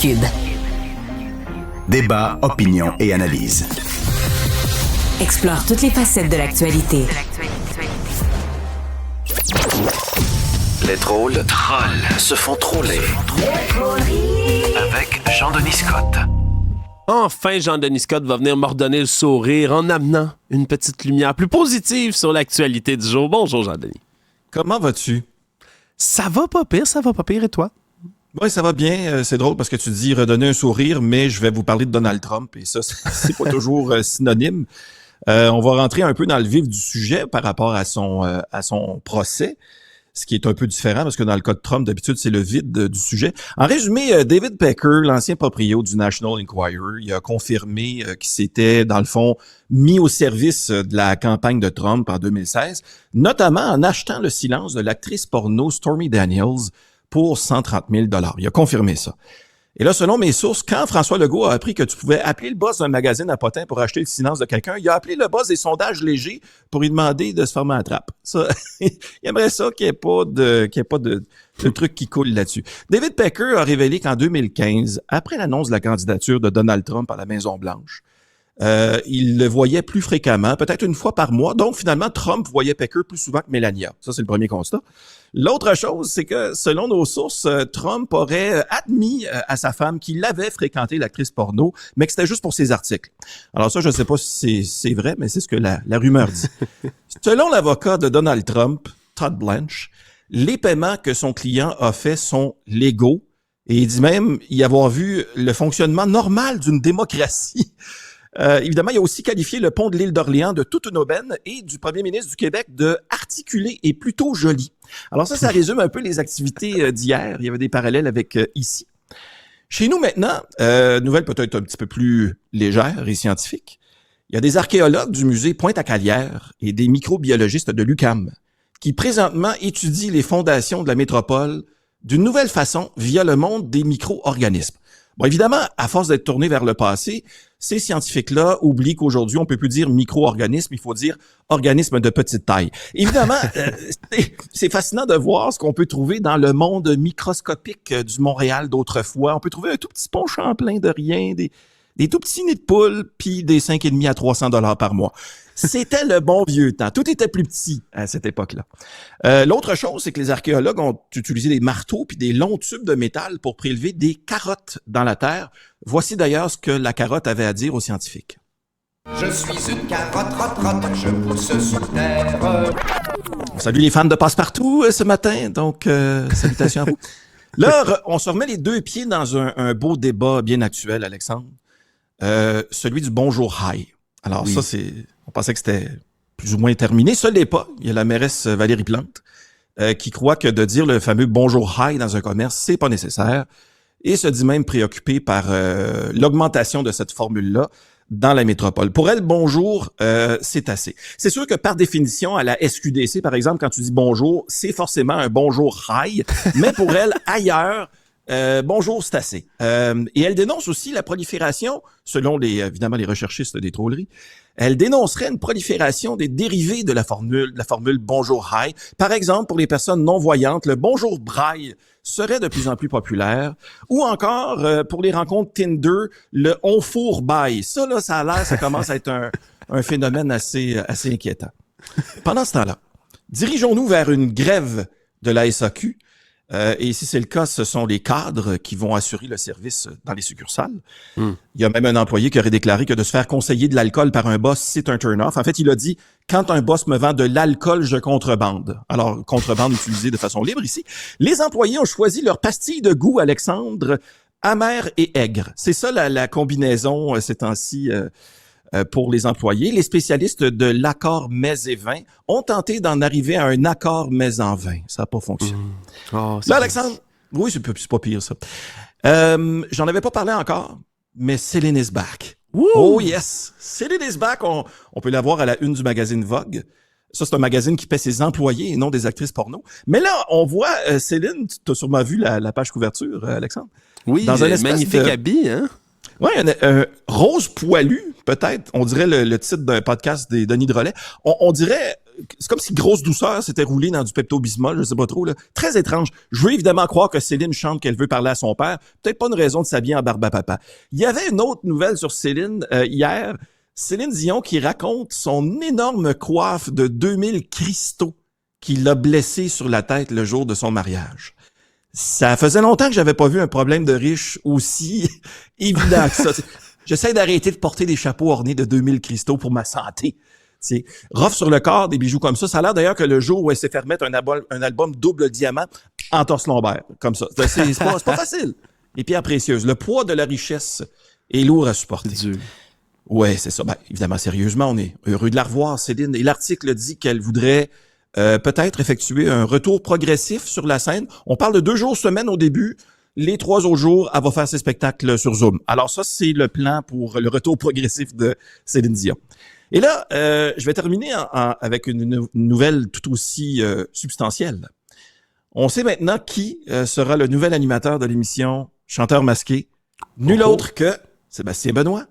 Cube. Débat, opinion et analyse. Explore toutes les facettes de l'actualité. Les drôles se font troller. Avec Jean-Denis Scott. Enfin, Jean-Denis Scott va venir m'ordonner le sourire en amenant une petite lumière plus positive sur l'actualité du jour. Bonjour, Jean-Denis. Comment vas-tu? Ça va pas pire, et toi? Oui, ça va bien. C'est drôle parce que tu dis redonner un sourire, mais je vais vous parler de Donald Trump et ça, c'est pas toujours synonyme. On va rentrer un peu dans le vif du sujet par rapport à son procès, ce qui est un peu différent parce que dans le cas de Trump, d'habitude, c'est le vide du sujet. En résumé, David Pecker, l'ancien proprio du National Enquirer, il a confirmé qu'il s'était, dans le fond, mis au service de la campagne de Trump en 2016, notamment en achetant le silence de l'actrice porno Stormy Daniels pour 130 000 $. Il a confirmé ça. Et là, selon mes sources, quand François Legault a appris que tu pouvais appeler le boss d'un magazine à potins pour acheter le silence de quelqu'un, il a appelé le boss des sondages légers pour lui demander de se former à trappe. Ça, il aimerait ça qu'il n'y ait pas de truc qui coule là-dessus. David Pecker a révélé qu'en 2015, après l'annonce de la candidature de Donald Trump à la Maison-Blanche, il le voyait plus fréquemment, peut-être une fois par mois. Donc, finalement, Trump voyait Pecker plus souvent que Melania. Ça, c'est le premier constat. L'autre chose, c'est que, selon nos sources, Trump aurait admis à sa femme qu'il avait fréquenté l'actrice porno, mais que c'était juste pour ses articles. Alors ça, je ne sais pas si c'est vrai, mais c'est ce que la rumeur dit. Selon l'avocat de Donald Trump, Todd Blanche, les paiements que son client a faits sont légaux et il dit même y avoir vu le fonctionnement normal d'une démocratie. Évidemment, il a aussi qualifié le pont de l'île d'Orléans de toute une aubaine et du premier ministre du Québec de articulé et plutôt joli. Alors ça résume un peu les activités d'hier. Il y avait des parallèles avec ici. Chez nous maintenant, nouvelle peut-être un petit peu plus légère et scientifique. Il y a des archéologues du musée Pointe-à-Calière et des microbiologistes de l'UQAM qui présentement étudient les fondations de la métropole d'une nouvelle façon via le monde des micro-organismes. Bon, évidemment, à force d'être tourné vers le passé, ces scientifiques-là oublient qu'aujourd'hui, on peut plus dire micro-organisme, il faut dire organisme de petite taille. Évidemment, c'est fascinant de voir ce qu'on peut trouver dans le monde microscopique du Montréal d'autrefois. On peut trouver un tout petit pont Champlain de rien, des tout petits nids de poules, puis des 5,5 à 300 $ par mois. C'était le bon vieux temps. Tout était plus petit à cette époque-là. L'autre chose, c'est que les archéologues ont utilisé des marteaux puis des longs tubes de métal pour prélever des carottes dans la terre. Voici d'ailleurs ce que la carotte avait à dire aux scientifiques. Je suis une carotte, rotte, je pousse sous terre. Salut les fans de Passe-Partout ce matin, donc salutations à vous. Là, on se remet les deux pieds dans un beau débat bien actuel, Alexandre. Celui du bonjour high. Alors oui. Ça, on pensait que c'était plus ou moins terminé. Ça l'est pas. Il y a la mairesse Valérie Plante qui croit que de dire le fameux bonjour high dans un commerce, c'est pas nécessaire et se dit même préoccupée par l'augmentation de cette formule-là dans la métropole. Pour elle, bonjour, c'est assez. C'est sûr que par définition, à la SQDC, par exemple, quand tu dis bonjour, c'est forcément un bonjour high, mais pour elle, ailleurs, bonjour, c'est assez. Et elle dénonce aussi la prolifération, selon évidemment les recherchistes des trolleries, elle dénoncerait une prolifération des dérivés de la formule bonjour high. Par exemple, pour les personnes non-voyantes, le bonjour braille serait de plus en plus populaire. Ou encore, pour les rencontres Tinder, le on fourre bye. Ça, là, ça commence à être un phénomène assez inquiétant. Pendant ce temps-là, dirigeons-nous vers une grève de la SAQ. Et si c'est le cas, ce sont les cadres qui vont assurer le service dans les succursales. Il y a même un employé qui aurait déclaré que de se faire conseiller de l'alcool par un boss, c'est un turn-off. En fait, il a dit « Quand un boss me vend de l'alcool, je contrebande ». Alors, contrebande utilisée de façon libre ici. Les employés ont choisi leur pastille de goût, Alexandre, amère et aigre. C'est ça la combinaison ces temps-ci pour les employés. Les spécialistes de l'accord mets et vin ont tenté d'en arriver à un accord mets en vin. Ça n'a pas fonctionné. Oh, là, Alexandre, oui, c'est pas pire, ça. J'en avais pas parlé encore, mais Céline is back. Woo! Oh yes! Céline is back. On peut la voir à la une du magazine Vogue. Ça, c'est un magazine qui paie ses employés et non des actrices porno. Mais là, on voit Céline, tu as sûrement vu la page couverture, Alexandre? Oui, dans un magnifique habit, hein? Oui, un rose poilu, peut-être. On dirait le titre d'un podcast des Denis Drolet. On dirait c'est comme si Grosse Douceur s'était roulée dans du Pepto-Bismol, je sais pas trop, là. Très étrange. Je veux évidemment croire que Céline chante qu'elle veut parler à son père. Peut-être pas une raison de s'habiller en barbe à papa. Il y avait une autre nouvelle sur Céline hier. Céline Dion qui raconte son énorme coiffe de 2000 cristaux qui l'a blessée sur la tête le jour de son mariage. Ça faisait longtemps que j'avais pas vu un problème de riche aussi évident que ça. J'essaie d'arrêter de porter des chapeaux ornés de 2000 cristaux pour ma santé. C'est rough sur le corps, des bijoux comme ça. Ça a l'air d'ailleurs que le jour où elle s'est fait remettre un album double diamant, entorse lombaire, comme ça. C'est pas facile. Les pierres précieuses. Le poids de la richesse est lourd à supporter. C'est dur. Ouais, c'est ça. Ben, évidemment, sérieusement, on est heureux de la revoir, Céline. Et l'article dit qu'elle voudrait peut-être effectuer un retour progressif sur la scène. On parle de 2 jours semaine au début. Les 3 autres jours, elle va faire ses spectacles sur Zoom. Alors ça, c'est le plan pour le retour progressif de Céline Dion. Et là, je vais terminer avec une nouvelle tout aussi substantielle. On sait maintenant qui sera le nouvel animateur de l'émission Chanteur masqué. Nul autre que Sébastien Benoît.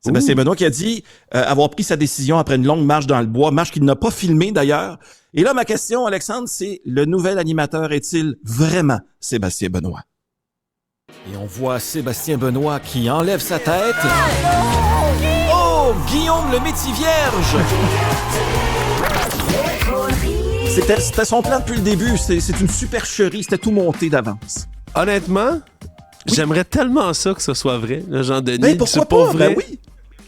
Sébastien Benoît qui a dit avoir pris sa décision après une longue marche dans le bois, marche qu'il n'a pas filmée d'ailleurs. Et là, ma question, Alexandre, c'est le nouvel animateur est-il vraiment Sébastien Benoît? Et on voit Sébastien Benoît qui enlève sa tête. Oh, Guillaume le Métis-Vierge! C'était son plan depuis le début. C'est une supercherie. C'était tout monté d'avance. Honnêtement, j'aimerais tellement ça que ce soit vrai, le Jean-Denis. Ben pourquoi pas? Vrai. Ben oui.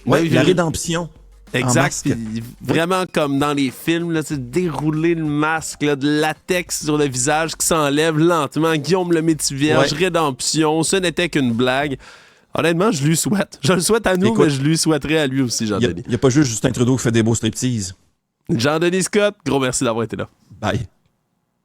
Ouais, la rédemption. Exact. Puis, vraiment comme dans les films, là, dérouler le masque là, de latex sur le visage qui s'enlève lentement. Guillaume le Métis-Vierge, rédemption, ce n'était qu'une blague. Honnêtement, je lui souhaite. Je le souhaite à nous, mais je lui souhaiterais à lui aussi, Jean-Denis. Il n'y a pas juste Justin Trudeau qui fait des beaux striptease. Jean-Denis Scott, gros merci d'avoir été là. Bye.